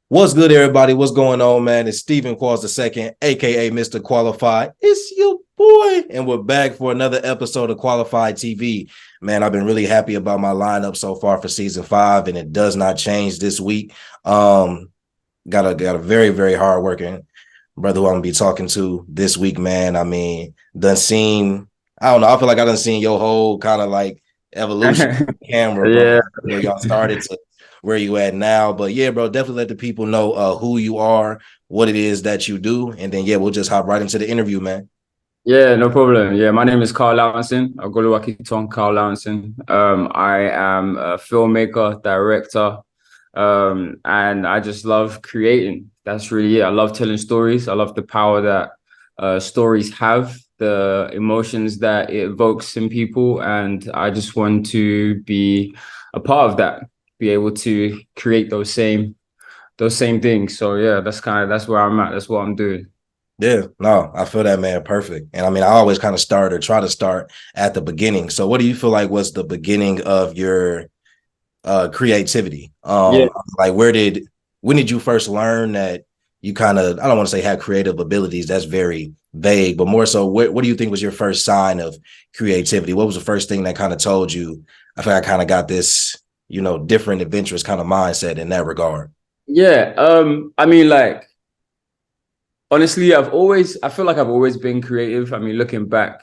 What's good, everybody? What's going on, man? It's Stephen Qualls II, aka Mr. Qualified. It's your boy, and we're back for another episode of Qualified TV. Man, I've been really happy about my lineup so far for season 5, and it does not change this week. Got a very, very hardworking brother who I'm gonna be talking to this week, man. I mean, done seen, I don't know, I feel like I done seen your whole kind of like evolution camera, bro. Yeah, Y'all started to where you at now. But yeah, bro, definitely let the people know who you are, what it is that you do, and then yeah, we'll just hop right into the interview, man. yeah, no problem. Yeah, my name is Cal Lawanson. Cal Lawanson. I am a filmmaker, director, and I just love creating. That's really it. I love telling stories. I love the power that stories have, the emotions that it evokes in people, and I just want to be a part of that, be able to create those same things. So yeah, that's where I'm at. That's what I'm doing. Yeah, no, I feel that, man. Perfect. And I mean, I always kind of start or try to start at the beginning. So what do you feel like was the beginning of your creativity? Yeah. Like when did you first learn that you kind of, I don't want to say have creative abilities, that's very vague, but more so what do you think was your first sign of creativity? What was the first thing that kind of told you, I feel like I kind of got this, different adventurous kind of mindset in that regard? Yeah. I mean, like, honestly, I feel like I've always been creative. I mean, looking back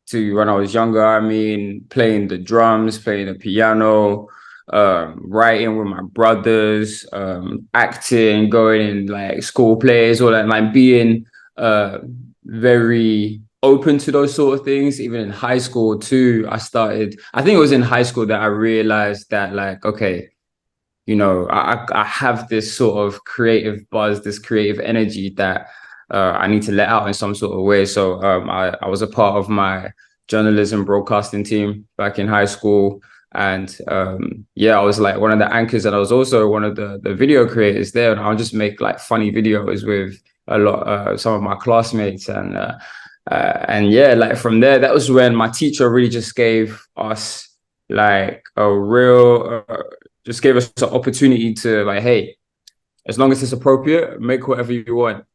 to when I was younger, I mean, playing the drums, playing the piano, writing with my brothers, acting, going in like school plays, all that, like being very open to those sort of things. Even in high school too, I think it was in high school that I realized that, like, okay, I have this sort of creative buzz, this creative energy that I need to let out in some sort of way. So I was a part of my journalism broadcasting team back in high school. And yeah, I was like one of the anchors, and I was also one of the video creators there. And I'll just make like funny videos with some of my classmates. And yeah, like from there, that was when my teacher really just gave us like a real just gave us an opportunity to, like, hey, as long as it's appropriate, make whatever you want.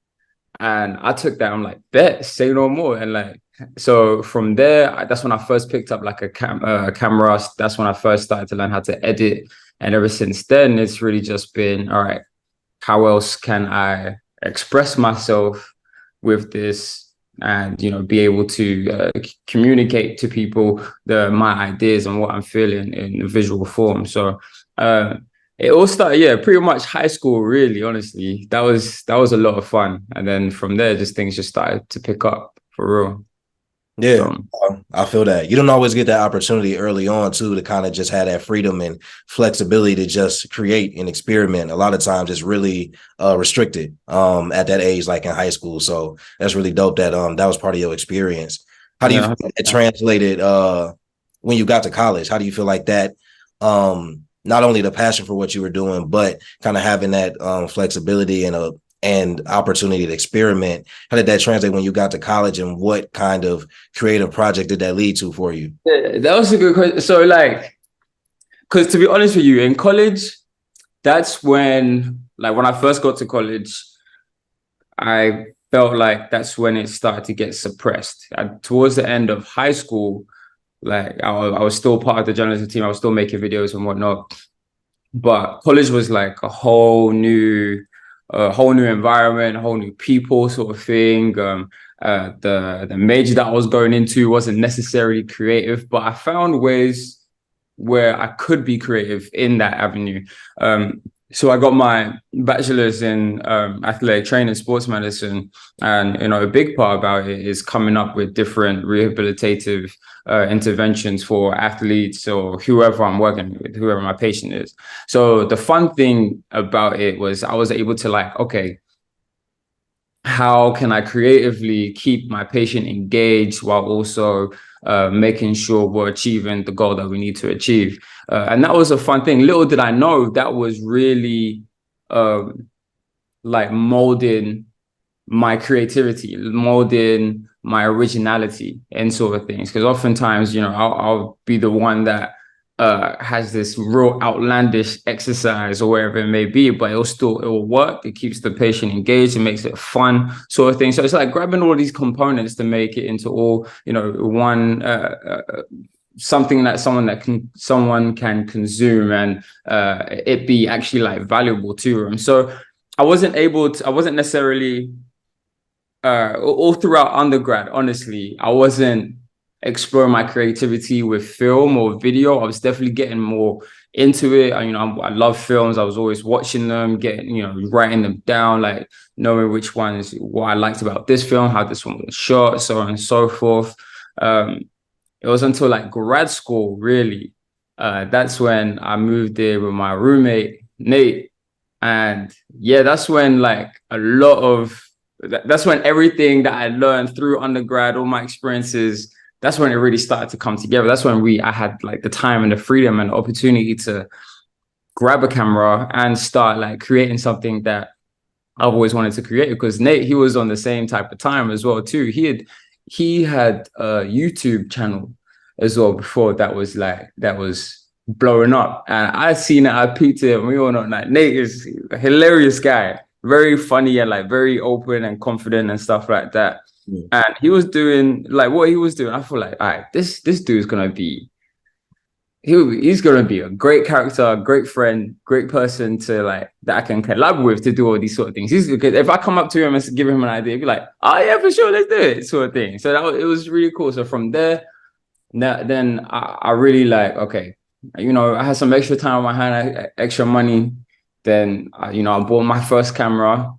And I took that. I'm like, bet, say no more. And like, so from there, that's when I first picked up like a camera. That's when I first started to learn how to edit. And ever since then, it's really just been, all right, how else can I express myself with this, and be able to communicate to people my ideas and what I'm feeling in visual form. So uh, it all started, yeah, pretty much high school, really. Honestly, that was a lot of fun, and then from there, just things just started to pick up for real. Yeah, So I feel that. You don't always get that opportunity early on too to kind of just have that freedom and flexibility to just create and experiment. A lot of times it's really restricted at that age, like in high school. So that's really dope that that was part of your experience. How do you yeah. feel it translated when you got to college? How do you feel like that not only the passion for what you were doing, but kind of having that flexibility and opportunity to experiment. How did that translate when you got to college, and what kind of creative project did that lead to for you? Yeah, that was a good question. So, like, because to be honest with you, in college, that's when I first got to college, I felt like that's when it started to get suppressed. And towards the end of high school, like I was still part of the journalism team. I was still making videos and whatnot. But college was like a whole new environment, a whole new people sort of thing. The major that I was going into wasn't necessarily creative, but I found ways where I could be creative in that avenue. So I got my bachelor's in athletic training, sports medicine, and a big part about it is coming up with different rehabilitative interventions for athletes or whoever I'm working with, whoever my patient is. So the fun thing about it was I was able to, like, okay, how can I creatively keep my patient engaged while also making sure we're achieving the goal that we need to achieve? And that was a fun thing. Little did I know that was really like molding my creativity, molding my originality and sort of things. Because oftentimes, I'll be the one that has this real outlandish exercise or wherever it may be, but it will work. It keeps the patient engaged. It makes it fun, sort of thing. So it's like grabbing all these components to make it into all, one something that someone can consume, and it be actually like valuable to them. So I wasn't necessarily all throughout undergrad, honestly, I wasn't exploring my creativity with film or video. I was definitely getting more into it. I love films. I was always watching them, writing them down, like knowing which ones, what I liked about this film, how this one was shot, so on and so forth. It was until like grad school, really. That's when I moved there with my roommate, Nate. And yeah, that's when like that's when everything that I learned through undergrad, all my experiences, that's when it really started to come together. That's when I had like the time and the freedom and the opportunity to grab a camera and start like creating something that I've always wanted to create. Because Nate, he was on the same type of time as well too. He had a YouTube channel as well before that was blowing up, and I seen it. I peeped it, and we all know like Nate is a hilarious guy, very funny and like very open and confident and stuff like that. And he was doing like what he was doing. I feel like, all right, this dude's gonna be he's gonna be a great character, a great friend, great person to like that I can collab with to do all these sort of things. He's because if I come up to him and give him an idea, he'd be like, oh yeah, for sure, let's do it, sort of thing. So it was really cool. So from there, then I really like, okay, I had some extra time on my hand, extra money. Then I bought my first camera,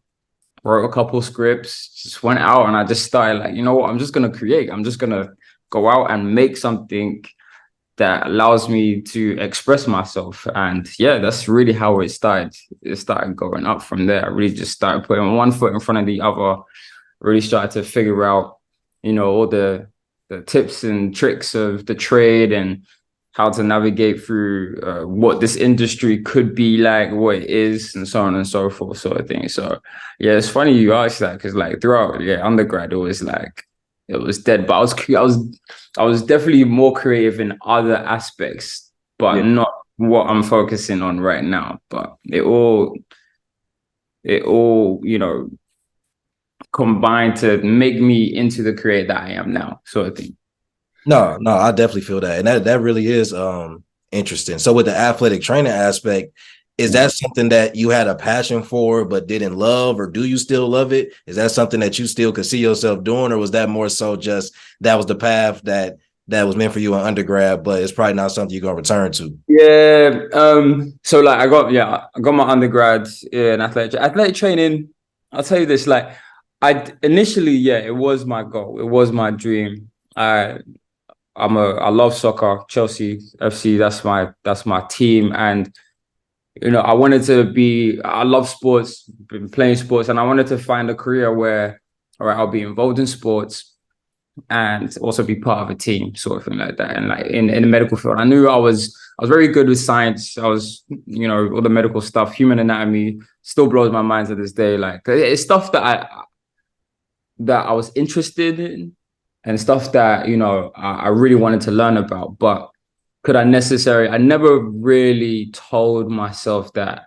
wrote a couple scripts, just went out, and I just started like, you know what, I'm just gonna create. I'm just gonna go out and make something that allows me to express myself. And yeah, that's really how it started. It started going up from there. I really just started putting one foot in front of the other, really started to figure out, all the tips and tricks of the trade and how to navigate through what this industry could be like, what it is, and so on and so forth, sort of thing. So yeah, it's funny you asked that, because like throughout undergrad, it was dead. But I was definitely more creative in other aspects, but not what I'm focusing on right now. But it all combined to make me into the creator that I am now, sort of thing. No, I definitely feel that. And that really is interesting. So with the athletic training aspect, is that something that you had a passion for but didn't love, or do you still love it? Is that something that you still could see yourself doing, or was that more so just that was the path that was meant for you in undergrad, but it's probably not something you're gonna return to? Yeah. So like I got my undergrad in athletic training. I'll tell you this, like I initially, it was my goal. It was my dream. I love soccer, Chelsea FC. That's my team, and I love sports, been playing sports, and I wanted to find a career where, all right, I'll be involved in sports and also be part of a team, sort of thing like that. And like in the medical field, I knew I was very good with science. I was, all the medical stuff, human anatomy, still blows my mind to this day. Like it's stuff that I was interested in, and stuff that I really wanted to learn about. But I never really told myself that,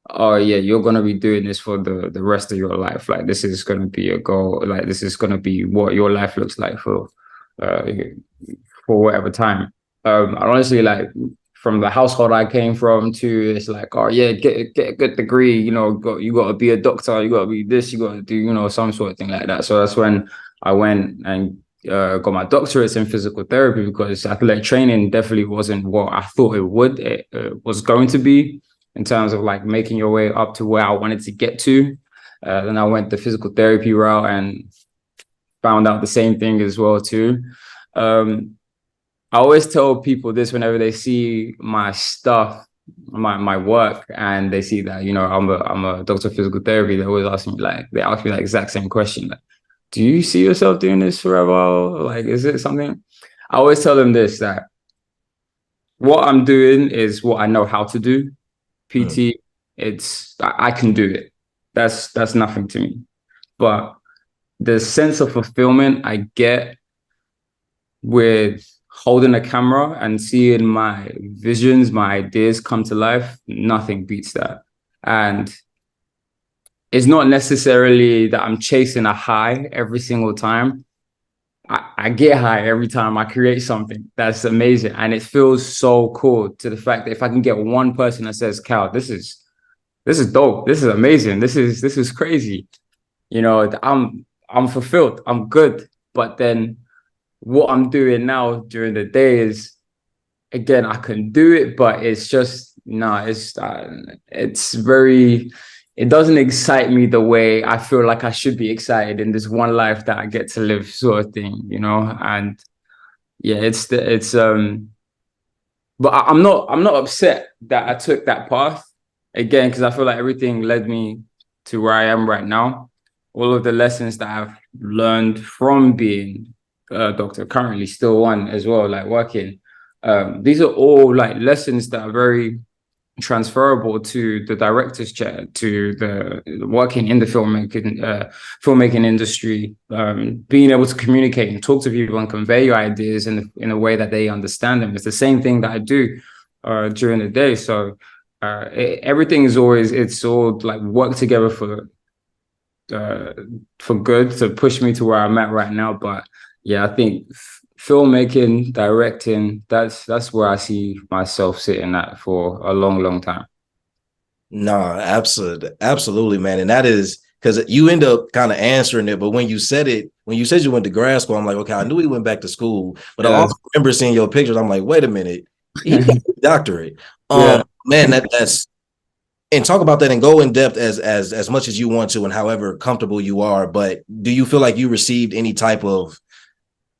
oh yeah, you're gonna be doing this for the rest of your life. Like this is gonna be a goal. Like this is gonna be what your life looks like uh, for whatever time. Honestly, like from the household I came from to, it's like, oh yeah, get a good degree. You got to be a doctor. You got to be this. You got to do some sort of thing like that. So that's when I went and got my doctorate in physical therapy, because athletic training definitely wasn't what I thought it was going to be, in terms of like making your way up to where I wanted to get to. Then I went the physical therapy route and found out the same thing as well too. I always tell people this whenever they see my stuff, my work, and they see that I'm a doctor of physical therapy. They always ask me the exact same question, like, do you see yourself doing this forever? Like, is it something? I always tell them this, that what I'm doing is what I know how to do. PT, I can do it. That's nothing to me. But the sense of fulfillment I get with holding a camera and seeing my visions, my ideas come to life, nothing beats that. And it's not necessarily that I'm chasing a high every single time. I get high every time I create something. That's amazing. And it feels so cool to the fact that if I can get one person that says, Cal, this is dope. This is amazing. This is crazy. You know, I'm fulfilled. I'm good. But then what I'm doing now during the day is, again, I can do it, but it's just no, it's very, it doesn't excite me the way I feel like I should be excited in this one life that I get to live, sort of thing, you know. And yeah, but I'm not upset that I took that path, again, because I feel like everything led me to where I am right now. All of the lessons that I've learned from being a doctor, currently still one as well, like working. These are all like lessons that are very transferable to the director's chair, to the working in the filmmaking industry, being able to communicate and talk to people and convey your ideas in a way that they understand them. It's the same thing that I do during the day. So everything is always, it's all like work together for good to push me to where I'm at right now. But yeah, I think filmmaking, directing, that's where I see myself sitting at for a long time. No, absolutely, man. And that is because you end up kind of answering it, but when you said you went to grad school, I'm like, okay, I knew he went back to school, but I Yeah. also remember seeing your pictures. I'm like, wait a minute, he got a doctorate. Yeah. Man, that's and talk about that and go in depth as much as you want to and however comfortable you are. But do you feel like you received any type of,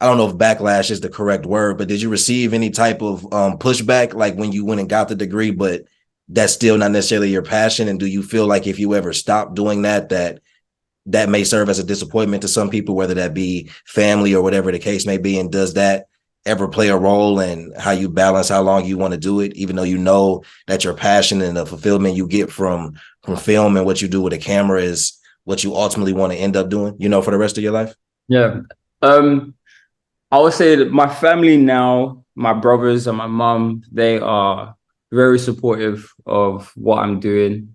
I don't know if backlash is the correct word, but did you receive any type of pushback, like when you went and got the degree, but that's still not necessarily your passion? And do you feel like if you ever stop doing that, that may serve as a disappointment to some people, whether that be family or whatever the case may be? And does that ever play a role in how you balance how long you want to do it, even though you know that your passion and the fulfillment you get from film and what you do with a camera is what you ultimately want to end up doing, you know, for the rest of your life? Yeah. I would say that my family now, my brothers and my mom, they are very supportive of what I'm doing.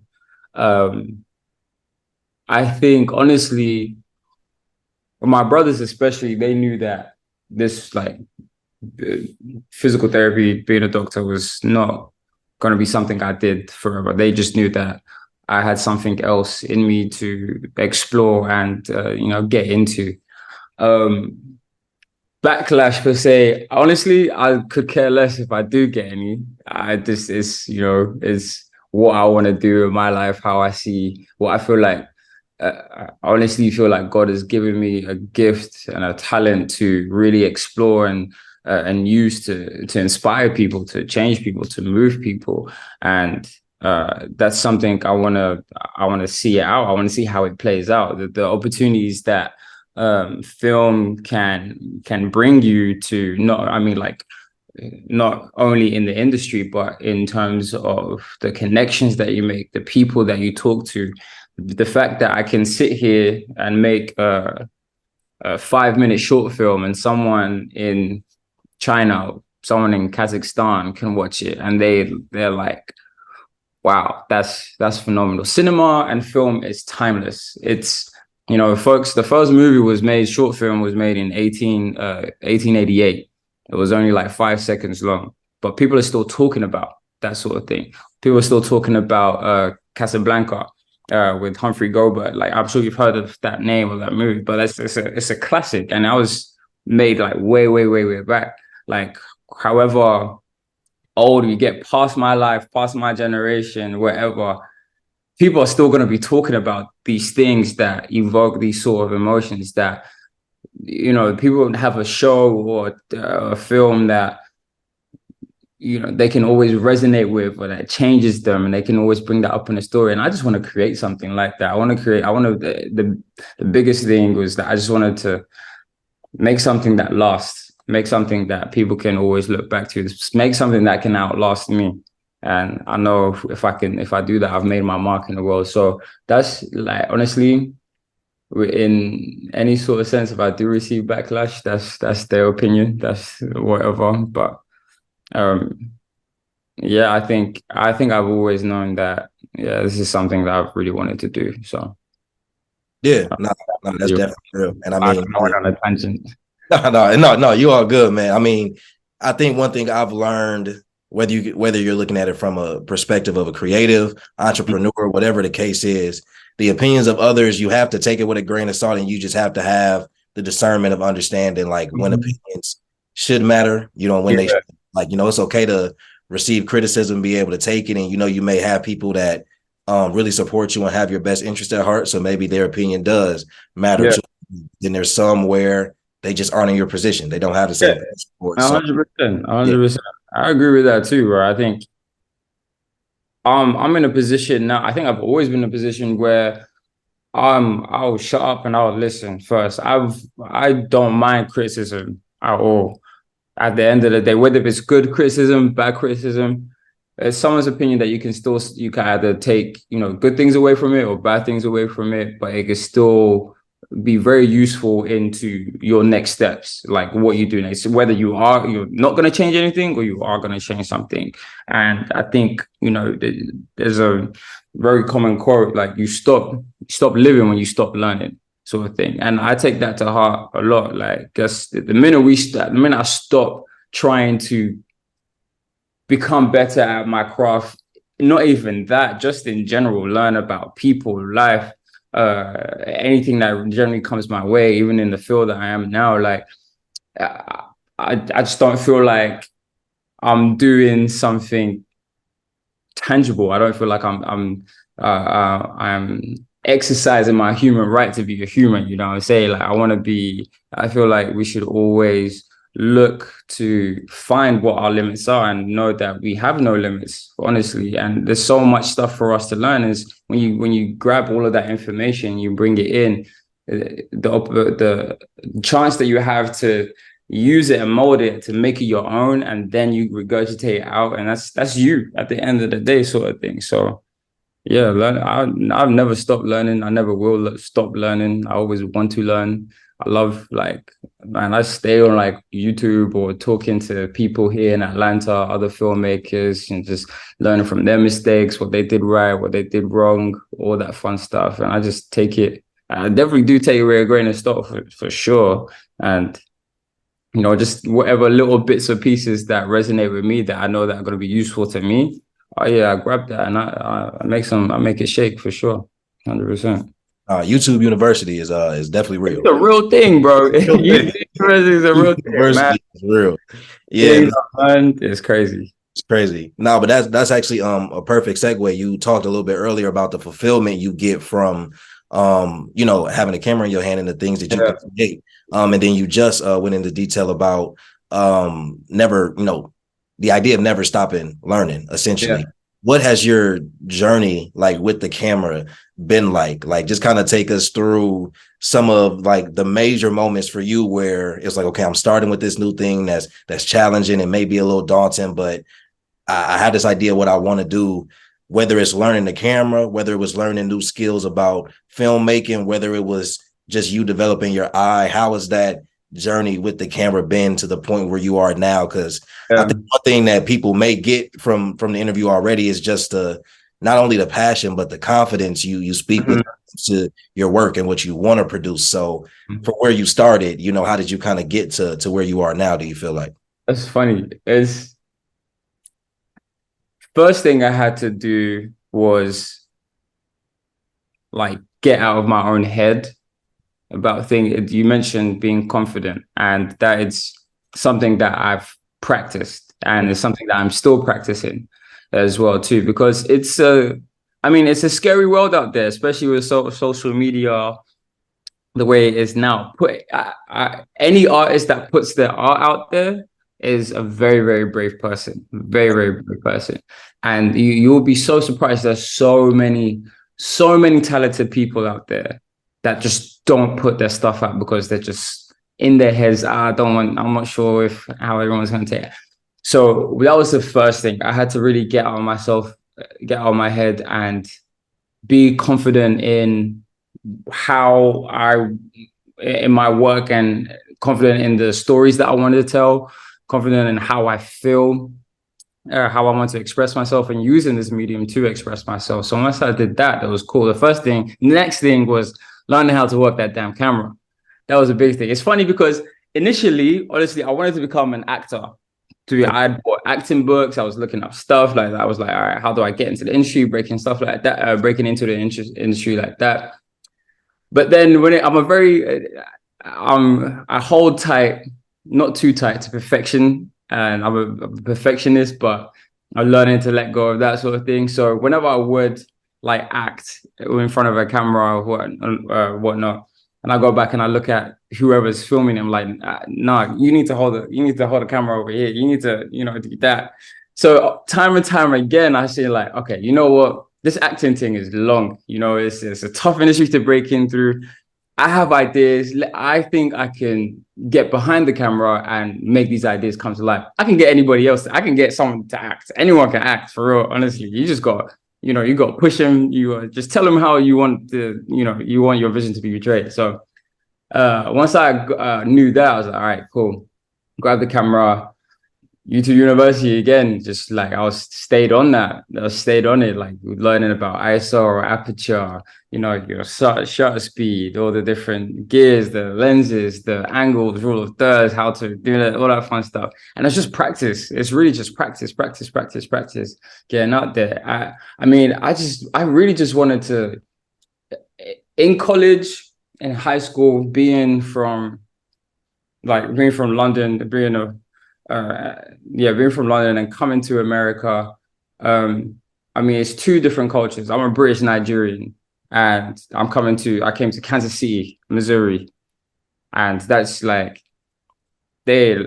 Um, I think honestly, my brothers especially, they knew that this like physical therapy, being a doctor was not going to be something I did forever. They just knew that I had something else in me to explore and get into. Um, Backlash per se, honestly, I could care less if I do get any. I just is what I want to do in my life, how I see what I feel like. I honestly feel like God has given me a gift and a talent to really explore and use to inspire people, to change people, to move people, and that's something I want to see it out. I want to see how it plays out. The opportunities that film can bring you to, not, I mean, like, not only in the industry, but in terms of the connections that you make, the people that you talk to, the fact that I can sit here and make a 5-minute short film and someone in China, someone in Kazakhstan can watch it and they're like, wow, that's phenomenal. Cinema and film is timeless. It's, folks, the first movie was made, short film was made in 1888. It was only like 5 seconds long, but people are still talking about that sort of thing. People are still talking about Casablanca with Humphrey Gobert. Like, I'm sure you've heard of that name or that movie, but it's a classic, and that was made like way back. Like, however old we get, past my life, past my generation, wherever, people are still going to be talking about these things that evoke these sort of emotions that, people have a show or a film that, they can always resonate with, or that changes them, and they can always bring that up in a story. And I just want to create something like that. The biggest thing was that I just wanted to make something that lasts, make something that people can always look back to, make something that can outlast me. And I know if I do that, I've made my mark in the world. So that's, like, honestly, in any sort of sense, if I do receive backlash, that's their opinion, that's whatever. But um, yeah, I think I've always known that yeah, this is something that I've really wanted to do. So Yeah, no, no, that's you definitely real. And I I mean, went on a tangent. no, you all good, man. I mean, I think one thing I've learned, whether you're looking at it from a perspective of a creative, entrepreneur, whatever the case is, the opinions of others, you have to take it with a grain of salt, and you just have to have the discernment of understanding like when Mhm. opinions should matter, when they Yeah, like, it's okay to receive criticism, be able to take it, and you may have people that really support you and have your best interest at heart. So maybe their opinion does matter yeah, too. Then there's some where they just aren't in your position. They don't have the yeah, same support. So 100%, yeah, 100%. I agree with that too, bro. I think I'm in a position now. I think I've always been in a position where I'll shut up and I'll listen first. I don't mind criticism at all. At the end of the day, whether it's good criticism, bad criticism, it's someone's opinion that you can either take, good things away from it or bad things away from it, but it can still be very useful into your next steps, like what you do next, whether you're not going to change anything or you are going to change something. And I think, there's a very common quote, like you stop living when you stop learning, sort of thing. And I take that to heart a lot. Like, just the minute I stop trying to become better at my craft, not even that, just in general, learn about people, life, anything that generally comes my way, even in the field that I am now, like I just don't feel like I'm doing something tangible. I don't feel like I'm exercising my human right to be a human. You know what I'm saying? Like, I feel like we should always look to find what our limits are and know that we have no limits, honestly. And there's so much stuff for us to learn. Is when you grab all of that information, you bring it in, the chance that you have to use it and mold it to make it your own, and then you regurgitate it out, and that's you at the end of the day, sort of thing. So yeah, I've never stopped learning. I never will stop learning. I always want to learn. I love, like, man, I stay on like YouTube or talking to people here in Atlanta, other filmmakers, and just learning from their mistakes, what they did right, what they did wrong, all that fun stuff. And I just take it. I definitely do take it with a grain of salt for sure. And just whatever little bits or pieces that resonate with me that I know that are going to be useful to me. Oh yeah, I grab that and I make it shake for sure. 100%. YouTube University is definitely It's real. a real thing, bro. YouTube is a real thing, man. University is real. Yeah, Things I've learned is crazy. it's crazy. No, but that's actually a perfect segue. You talked a little bit earlier about the fulfillment you get from having a camera in your hand and the things that you Yeah, can create. And then you just went into detail about never, the idea of never stopping learning, yeah, essentially. What has your journey like with the camera been like? Like, just kind of take us through some of like the major moments for you where it's like, okay, I'm starting with this new thing that's challenging and maybe a little daunting, but I had this idea what I want to do, whether it's learning the camera, whether it was learning new skills about filmmaking, whether it was just you developing your eye. How has that journey with the camera been to the point where you are now? Because I yeah. think one thing that people may get from the interview already is just not only the passion, but the confidence you speak with Mhm. to your work and what you want to produce. So from where you started, how did you kind of get to where you are now, do you feel like? That's funny. It's first thing I had to do was like get out of my own head about things. You mentioned being confident, and that is something that I've practiced, and it's something that I'm still practicing as well too, because it's a scary world out there, especially with social media the way it is now. Any artist that puts their art out there is a very, very brave person, very, very brave person, and you'll be so surprised. There's so many talented people out there that just don't put their stuff out because they're just in their heads. I'm not sure if how everyone's going to take it. So that was the first thing. I had to really get out of my head, and be confident in how I, in my work, and confident in the stories that I wanted to tell, confident in how I feel, how I want to express myself, and using this medium to express myself. So once I did that, that was cool. The next thing was learning how to work that damn camera. That was a big thing. It's funny because initially, honestly, I wanted to become an actor. I had bought acting books. I was looking up stuff like that. I was like, all right, how do I get into the industry? Breaking stuff like that, breaking into the industry like that. But then I hold tight, not too tight to perfection, and I'm a perfectionist, but I'm learning to let go of that sort of thing. So whenever I would like act in front of a camera or whatnot, and I go back and I look at whoever's filming, I'm like, nah, you need to hold the camera over here. You need to, do that. So time and time again, I say like, okay, you know what? This acting thing is long. It's a tough industry to break in through. I have ideas. I think I can get behind the camera and make these ideas come to life. I can get anybody else. I can get someone to act. Anyone can act, for real. Honestly, you just got, you got to push them. You just tell them how you want you want your vision to be portrayed. So once I knew that, I was like, all right, cool. Grab the camera. YouTube University again, just like stayed on it, like learning about ISO or aperture, your shutter speed, all the different gears, the lenses, the angles, rule of thirds, how to do that, all that fun stuff. And it's just practice. It's really just practice, getting out there. I really just wanted to, in college, in high school, being from London, being from London and coming to America. It's two different cultures. I'm a British Nigerian, and I came to Kansas City, Missouri, and that's like they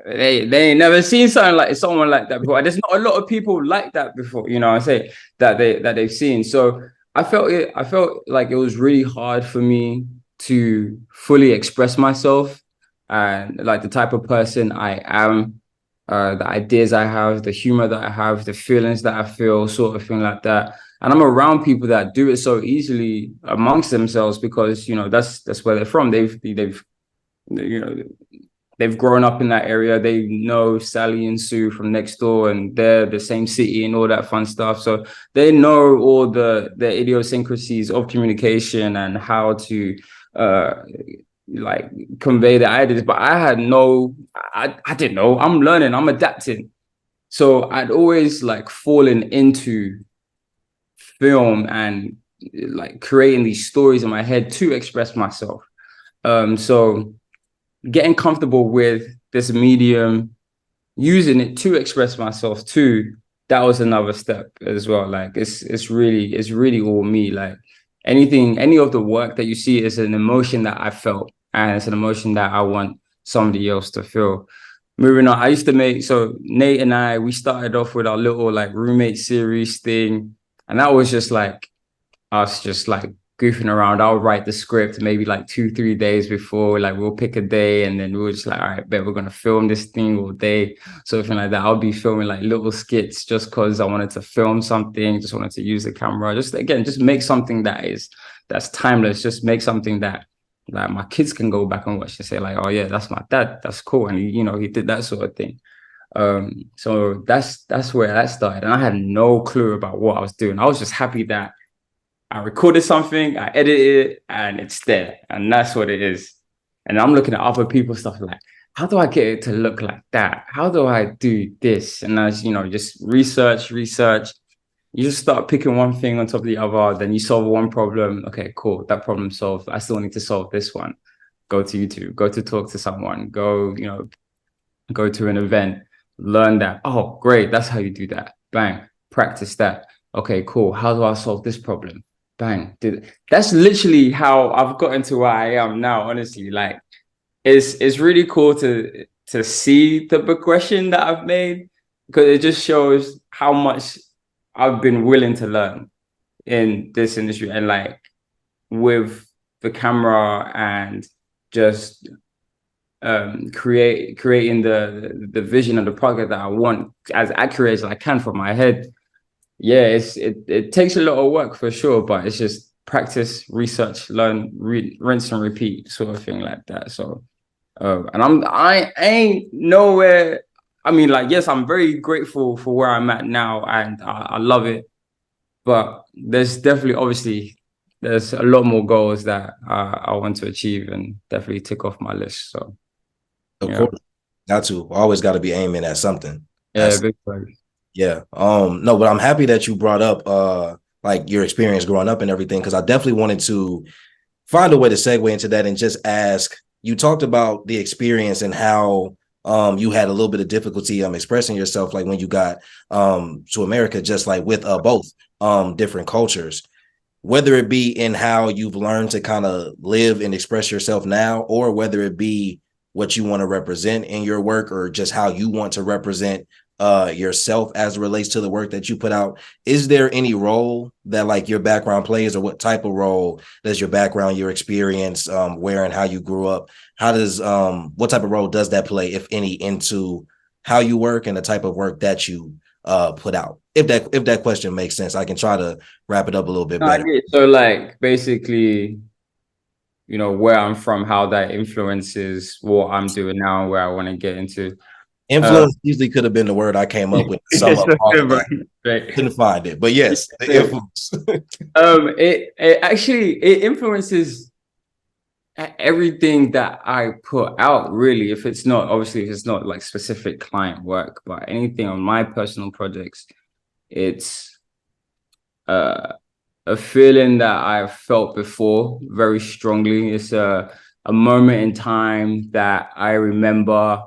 ain't never seen someone like that before. There's not a lot of people like that before. I say that they've seen. So I felt like it was really hard for me to fully express myself and like the type of person I am, the ideas I have, the humor that I have, the feelings that I feel, sort of thing like that. And I'm around people that do it so easily amongst themselves because that's where they're from. They've grown up in that area. They know Sally and Sue from next door, and they're the same city and all that fun stuff. So they know all the idiosyncrasies of communication and how to like convey the ideas. But I didn't know. I'm learning. I'm adapting. So I'd always like fallen into film and like creating these stories in my head to express myself. So getting comfortable with this medium, using it to express myself too, that was another step as well. Like it's really all me. Like any of the work that you see is an emotion that I felt, and it's an emotion that I want somebody else to feel. Moving on, so Nate and I, we started off with our little like roommate series thing, and that was just like us just like goofing around. I'll write the script maybe like 2-3 days before, like we'll pick a day and then we'll just like, all right, bet we're gonna film this thing all day, something like that. I'll be filming like little skits just because I wanted to film something, just wanted to use the camera, just make something that's timeless, just make something that like my kids can go back and watch and say like, oh yeah, that's my dad, that's cool, and he did that sort of thing. So that's where that started, and I had no clue about what I was doing. I was just happy that I recorded something, I edited it, and it's there. And that's what it is. And I'm looking at other people's stuff like, how do I get it to look like that? How do I do this? And as just research. You just start picking one thing on top of the other, then you solve one problem. Okay, cool. That problem solved. I still need to solve this one. Go to YouTube, go to talk to someone, go to an event, learn that. Oh, great. That's how you do that. Bang. Practice that. Okay, cool. How do I solve this problem? Bang. That's literally how I've gotten to where I am now, honestly. Like it's really cool to see the progression that I've made, because it just shows how much I've been willing to learn in this industry, and like with the camera and just creating the vision of the project that I want as accurate as I can from my head. Yeah, it takes a lot of work for sure, but it's just practice, research, learn, rinse and repeat sort of thing like that. So, and I ain't nowhere. I mean, like, yes, I'm very grateful for where I'm at now, and I love it. But there's definitely, obviously, there's a lot more goals that I want to achieve and definitely tick off my list. So, Of yeah, course, got to always got to be aiming at something. yeah, That's big time. yeah. No, but I'm happy that you brought up like your experience growing up and everything, because I definitely wanted to find a way to segue into that and just ask. You talked about the experience and how you had a little bit of difficulty expressing yourself, like when you got to America, just like with both different cultures, whether it be in how you've learned to kind of live and express yourself now, or whether it be what you want to represent in your work, or just how you want to represent yourself as it relates to the work that you put out. Is there any role that like your background plays, or what type of role does your background, your experience, where and how you grew up, how does what type of role does that play, if any, into how you work and the type of work that you put out? If that question makes sense, I can try to wrap it up a little bit No, I better. get it. So, like, basically, you know, where I'm from, how that influences what I'm doing now and where I want to get into. Uh, Influence usually could have been the word I came up with to sum it's up all of right, that. right. Couldn't find it, but yes, the So, influence. it actually it influences everything that I put out, really. If it's not, obviously, if it's not like specific client work, but anything on my personal projects, it's uh a feeling that I've felt before very strongly. It's a moment in time that I remember,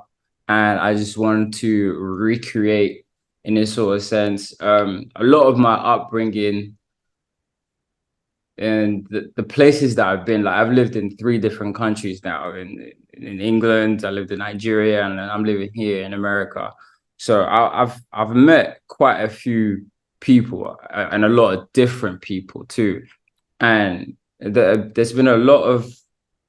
and I just wanted to recreate in this sort of sense. A lot of my upbringing and the places that I've been, like, I've lived in 3 different countries now. In England, I lived in Nigeria, and I'm living here in America. So I've met quite a few people, and a lot of different people too. And there's been a lot of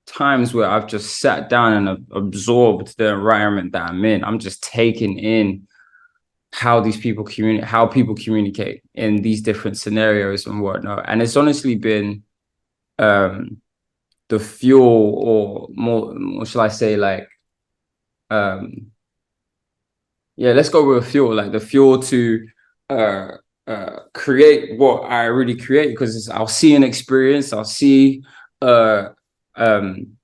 times where I've just sat down and absorbed the environment that I'm in. I'm just taking in how these people communicate, how people communicate in these different scenarios and whatnot. And it's honestly been um, the fuel, or more, what shall I say, like, um, yeah, let's go with fuel, like the fuel to uh, create what I really create, because I'll see an experience, I'll see uh, um,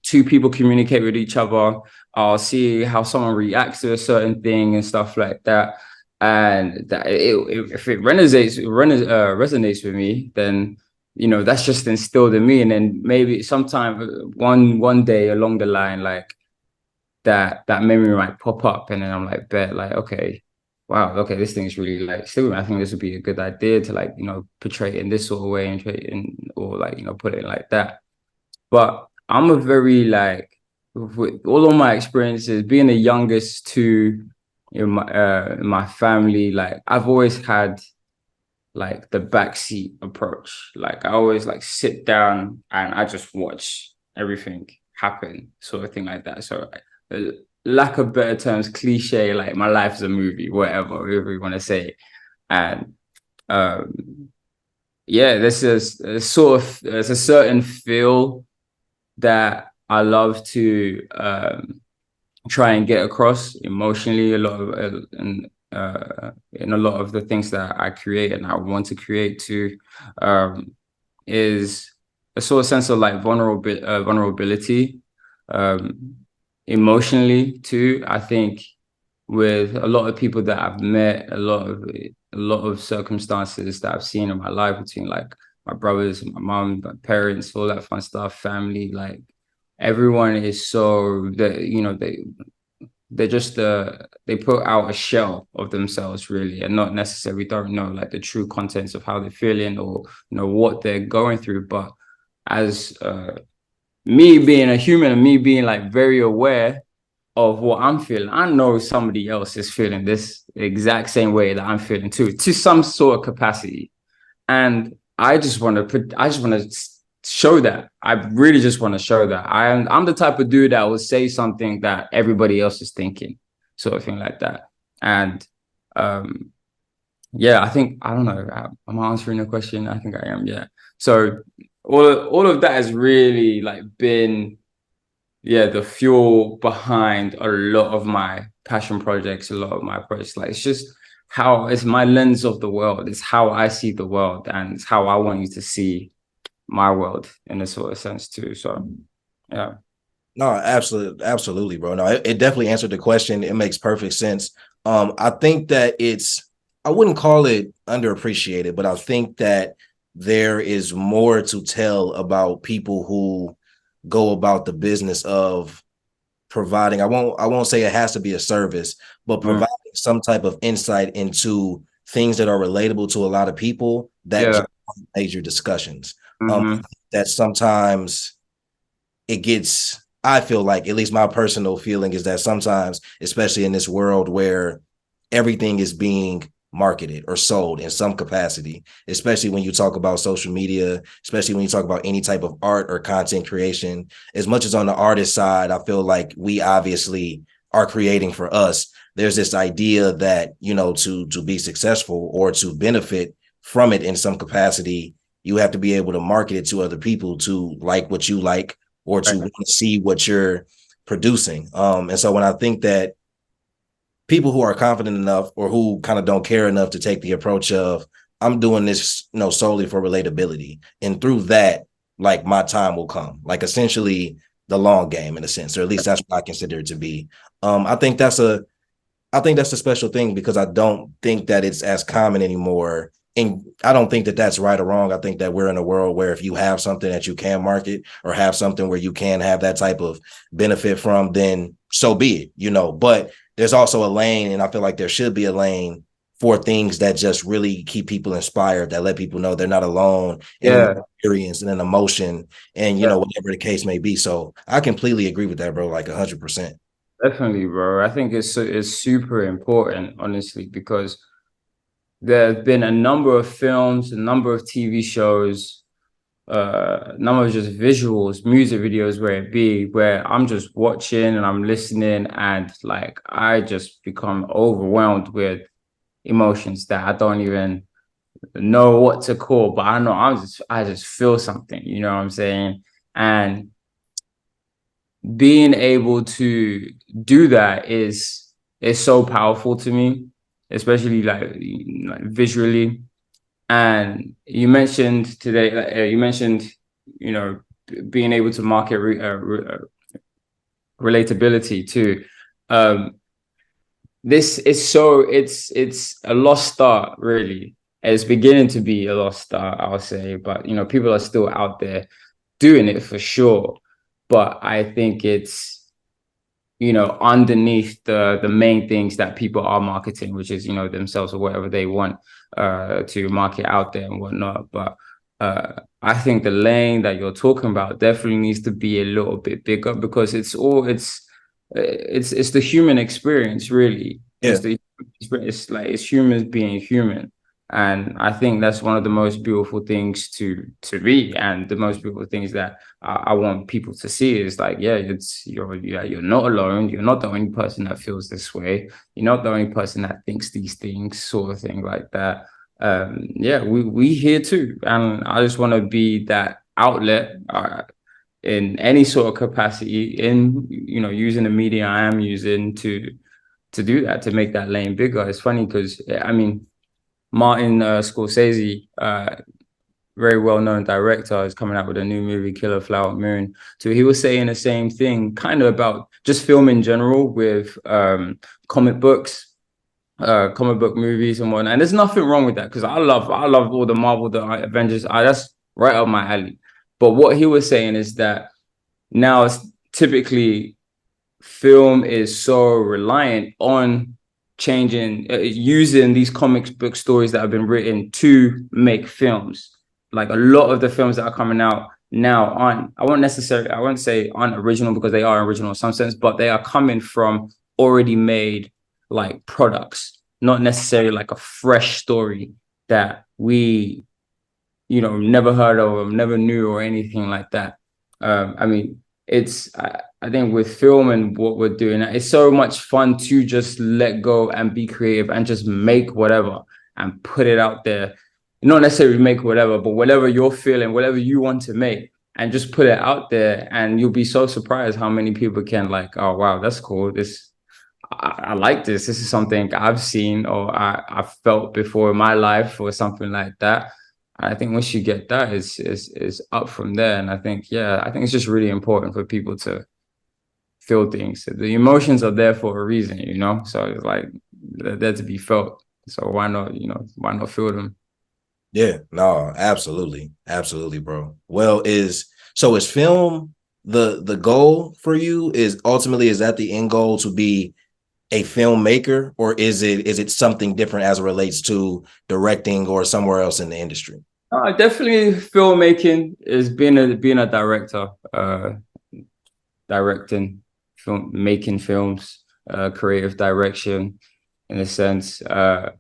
2 people communicate with each other. I'll see how someone reacts to a certain thing and stuff like that. And that if it resonates with me, then, you know, that's just instilled in me. And then maybe sometime one day along the line, like, that memory might pop up, and then I'm like, bet, like, okay, wow, okay, this thing's really like still. I think this would be a good idea to, like, you know, portray it in this sort of way, and try in, or, like, you know, put it like that. But I'm a very, like, with all of my experiences, being the youngest to in my family, like, I've always had like the backseat approach. Like, I always like sit down and I just watch everything happen, sort of thing like that. So, uh, lack of better terms, cliche, like, my life is a movie, whatever you want to say. And um, yeah, there's a certain feel that I love to try and get across emotionally, a lot of and in a lot of the things that I create and I want to create too, um, is a sort of sense of like vulnerability, um, emotionally too. I think with a lot of people that I've met, a lot of circumstances that I've seen in my life, between like my brothers, my mom, my parents, all that fun stuff, family, like, everyone is so that, you know, they're just they put out a shell of themselves, really, and not necessarily don't know like the true contents of how they're feeling, or, you know, what they're going through. But as me being a human, and me being like very aware of what I'm feeling, I know somebody else is feeling this exact same way that I'm feeling too, to some sort of capacity. And I just want to show that. I really just want to show that I'm the type of dude that will say something that everybody else is thinking, sort of thing like that. And um, Yeah, I think, I don't know. Am I answering the question? I think I am. Yeah. So all of that has really like been, yeah, the fuel behind a lot of my passion projects, a lot of my projects. Like, it's just how it's my lens of the world. It's how I see the world, and it's how I want you to see my world in a sort of sense too. So yeah. No, absolutely, absolutely, bro. No, it definitely answered the question. It makes perfect sense. I think that I wouldn't call it underappreciated, but I think that there is more to tell about people who go about the business of providing. I won't say it has to be a service, but Mm. providing some type of insight into things that are relatable to a lot of people that Yeah. just major discussions. Hmm. That sometimes it gets, I feel like, at least my personal feeling is that sometimes, especially in this world where everything is being marketed or sold in some capacity, especially when you talk about social media, especially when you talk about any type of art or content creation. As much as on the artist side, I feel like we obviously are creating for us. There's this idea that, to be successful or to benefit from it in some capacity, you have to be able to market it to other people to like what you like or to Right. want to see what you're producing. And so when I think that people who are confident enough or who kind of don't care enough to take the approach of, I'm doing this, solely for relatability, and through that, like, my time will come, like, essentially the long game in a sense, or at least that's what I consider it to be. I think that's a special thing because I don't think that it's as common anymore. And I don't think that that's right or wrong. I think that we're in a world where if you have something that you can market or have something where you can have that type of benefit from, then so be it. But there's also a lane, and I feel like there should be a lane for things that just really keep people inspired, that let people know they're not alone in an Yeah. experience and an emotion and, Yeah. whatever the case may be. So I completely agree with that, bro, like 100%. Definitely, bro. I think it's super important, honestly, because there have been a number of films, a number of TV shows, number of just visuals, music videos, where I'm just watching and I'm listening, and like I just become overwhelmed with emotions that I don't even know what to call, but I know I just feel something, you know what I'm saying? And being able to do that is so powerful to me, especially like visually. And you mentioned today, you mentioned, you know, being able to market relatability too. Um, this is so it's a lost start, really. It's beginning to be a lost start, I'll say, but people are still out there doing it for sure. But I think it's underneath the main things that people are marketing, which is themselves or whatever they want to market out there and whatnot. But I think the lane that you're talking about definitely needs to be a little bit bigger, because it's the human experience, really. Yeah. It's humans being human. And I think that's one of the most beautiful things to be, and the most beautiful things that I want people to see is like, yeah, you're not alone. You're not the only person that feels this way. You're not the only person that thinks these things, sort of thing like that. Yeah, we here too, and I just want to be that outlet in any sort of capacity, in using the media I am using to do that, to make that lane bigger. It's funny because I mean, Martin Scorsese, very well-known director, is coming out with a new movie, Killer Flower Moon. So he was saying the same thing, kind of about just film in general with comic books, comic book movies and whatnot. And there's nothing wrong with that, because I love all the Marvel, the Avengers. That's right up my alley. But what he was saying is that now it's typically film is so reliant on changing, using these comic book stories that have been written to make films. Like, a lot of the films that are coming out now aren't, I won't say aren't original, because they are original in some sense, but they are coming from already made like products, not necessarily like a fresh story that we never heard of them, never knew, or anything like that. I mean, I think with film and what we're doing, it's so much fun to just let go and be creative and just make whatever. and put it out there. Not necessarily make whatever, but whatever you're feeling, whatever you want to make, and just put it out there. And you'll be so surprised how many people can like, oh, wow, that's cool. I like this. This is something I've seen or I've felt before in my life or something like that. I think once you get that, is up from there. And I think, yeah, I think it's just really important for people to feel things. The emotions are there for a reason, you know? So it's like they're there to be felt. So why not, why not feel them? Yeah, no, absolutely. Absolutely, bro. Well, is film the goal for you? Is ultimately, is that the end goal, to be a filmmaker, or is it something different as it relates to directing or somewhere else in the industry? Definitely filmmaking is being a director, directing, making films, creative direction. In a sense, I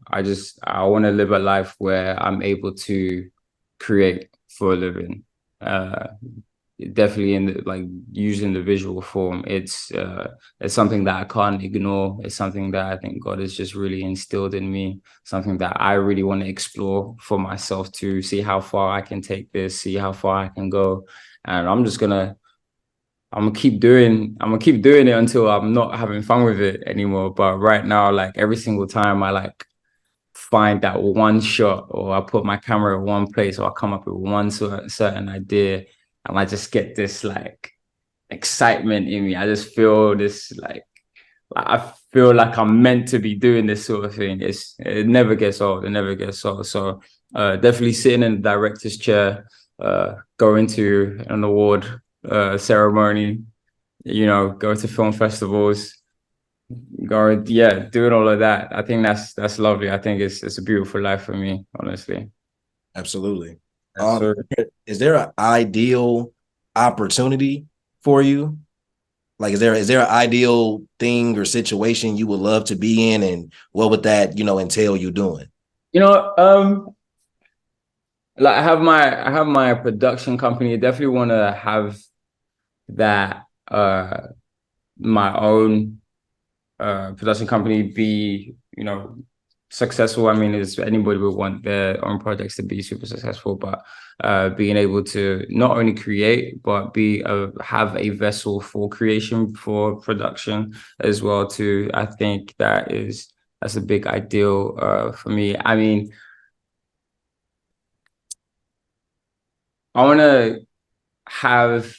want to live a life where I'm able to create for a living. Definitely in the, like using the visual form. It's something that I can't ignore. It's something that I think God has just really instilled in me. Something that I really want to explore for myself, to see how far I can take this, see how far I can go, and I'm gonna keep doing it until I'm not having fun with it anymore. But right now, like every single time I like find that one shot, or I put my camera in one place, or I come up with one certain idea, and I just get this like excitement in me. I just feel this I feel like I'm meant to be doing this sort of thing. It never gets old. It never gets old. So definitely sitting in the director's chair, going to an award ceremony, go to film festivals, doing all of that. I think that's lovely. I think it's a beautiful life for me, honestly. Absolutely. Yes, sir. Is there an ideal opportunity for you? Like, is there an ideal thing or situation you would love to be in, and what would that, entail you doing? You know, like I have my production company. I definitely want to have that my own production company be, successful. I mean, is anybody would want their own projects to be super successful, but being able to not only create but have a vessel for creation, for production as well too. I think that's a big ideal for me. I mean, I want to have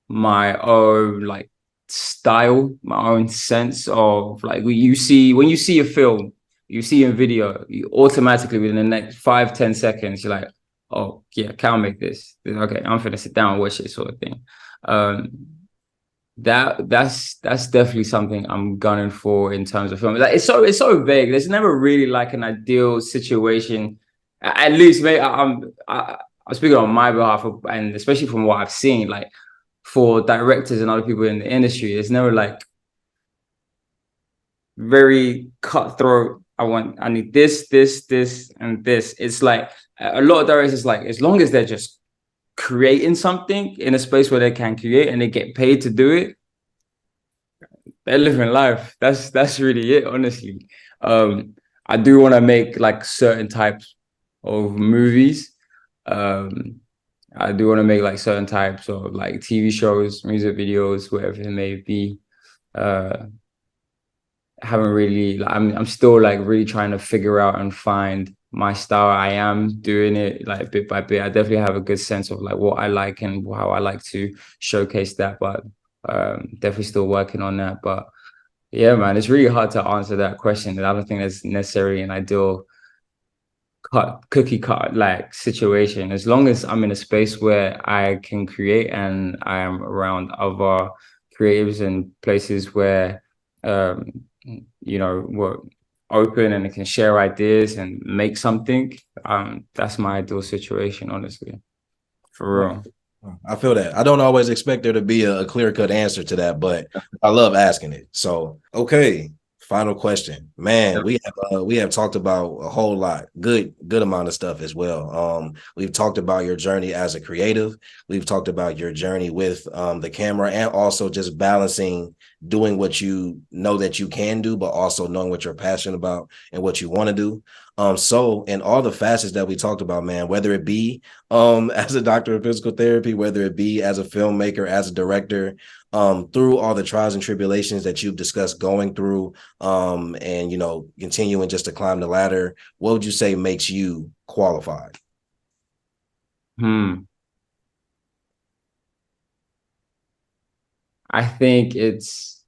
my own like style, my own sense of like when you see a film, you see a video, you automatically within the next 5-10 seconds, you're like, oh yeah, Cal make this. Okay, I'm gonna sit down and watch it, sort of thing. Um, that's definitely something I'm gunning for in terms of film. Like it's so vague. There's never really like an ideal situation. At least, maybe I'm speaking on my behalf, and especially from what I've seen, like for directors and other people in the industry, it's never like very cutthroat. I need this, and this. It's like a lot of directors, like as long as they're just creating something in a space where they can create and they get paid to do it, they're living life. That's really it, honestly. I do want to make like certain types of movies. Um, I do want to make like certain types of like TV shows, music videos, whatever it may be. Uh, haven't really like I'm still like really trying to figure out and find my style. I am doing it like bit by bit. I definitely have a good sense of like what I like and how I like to showcase that, but definitely still working on that. But yeah, man, it's really hard to answer that question. And I don't think there's necessarily an ideal cookie cut like situation. As long as I'm in a space where I can create and I am around other creatives and places where um we're open and can share ideas and make something, that's my ideal situation, honestly, for real. I feel that. I don't always expect there to be a clear-cut answer to that, but I love asking it. So, okay. Final question, man. We have talked about a whole lot, good amount of stuff as well. We've talked about your journey as a creative. We've talked about your journey with the camera, and also just balancing doing what you know that you can do, but also knowing what you're passionate about and what you want to do. So in all the facets that we talked about, man, whether it be as a doctor of physical therapy, whether it be as a filmmaker, as a director, through all the trials and tribulations that you've discussed going through, and continuing just to climb the ladder, what would you say makes you qualified? I think it's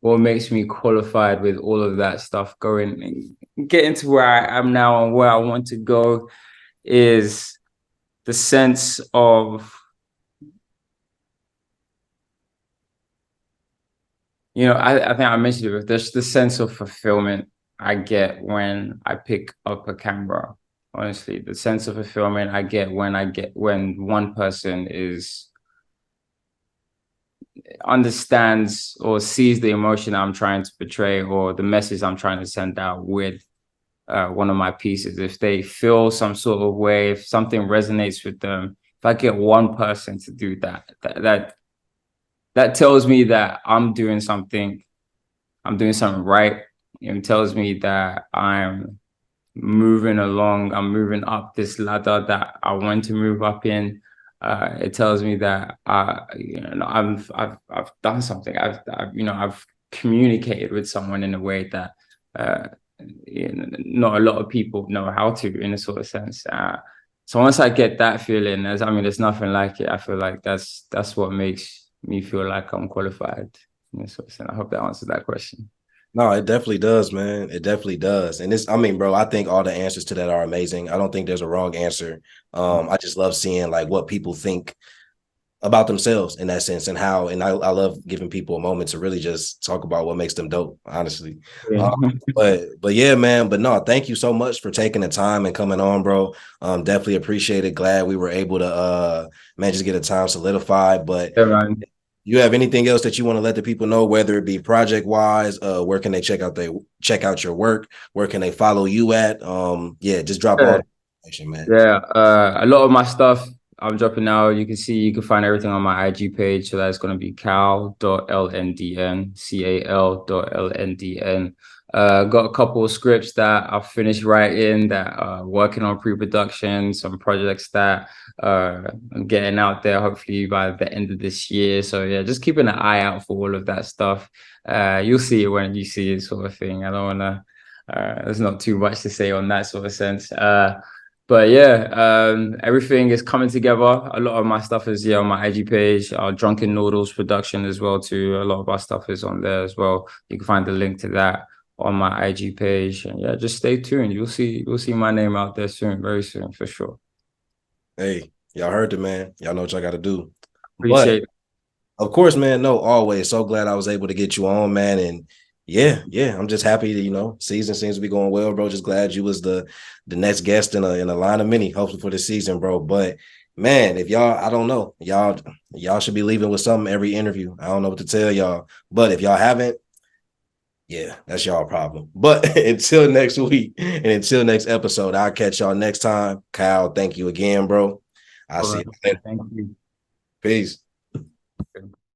what makes me qualified with all of that stuff going and getting to where I am now and where I want to go is the sense of, I think I mentioned it, but there's the sense of fulfillment I get when I pick up a camera. Honestly, the sense of fulfillment I get when one person understands or sees the emotion I'm trying to portray or the message I'm trying to send out with one of my pieces. If they feel some sort of way, if something resonates with them, if I get one person to do that tells me that I'm doing something right. It tells me that I'm moving along, I'm moving up this ladder that I want to move up in. It tells me that I've done something. I've communicated with someone in a way that not a lot of people know how to, in a sort of sense. So once I get that feeling, there's nothing like it. I feel like that's what makes me feel like I'm qualified, in a sort of sense. I hope that answers that question. No, it definitely does, man. It definitely does. And bro, I think all the answers to that are amazing. I don't think there's a wrong answer. I just love seeing like what people think about themselves in that sense, and I love giving people a moment to really just talk about what makes them dope, honestly. Yeah. But yeah, man, but no, thank you so much for taking the time and coming on, bro. Definitely appreciate it. Glad we were able to man, just get a time solidified. But Yeah, man. you have anything else that you want to let the people know, whether it be project wise, where can they check out your work? Where can they follow you at? Yeah, just drop all Yeah. the information, man. Yeah, a lot of my stuff I'm dropping now. You can find everything on my IG page. So that's going to be cal.lndn, cal.lndn. Got a couple of scripts that I've finished writing, that working on pre-production, some projects that I'm getting out there hopefully by the end of this year. So yeah, just keeping an eye out for all of that stuff. You'll see it when you see it, sort of thing. I don't want to, there's not too much to say on that sort of sense. But yeah, everything is coming together. A lot of my stuff is on my IG page. Our Drunken Noodles production as well too. A lot of our stuff is on there as well. You can find the link to that on my IG page. And yeah, just stay tuned. You'll see my name out there soon, very soon for sure. Hey, y'all heard it, man. Y'all know what y'all got to do. But Appreciate it. of course, man, no, always. So glad I was able to get you on, man. And yeah, I'm just happy that, season seems to be going well, bro. Just glad you was the next guest in a line of many, hopefully for the season, bro. But man, if y'all, I don't know, y'all should be leaving with something every interview. I don't know what to tell y'all. But if y'all haven't, yeah, that's y'all problem. But until next week and until next episode, I'll catch y'all next time. Kyle, thank you again, bro. I'll All see right. you later. Thank you. Peace.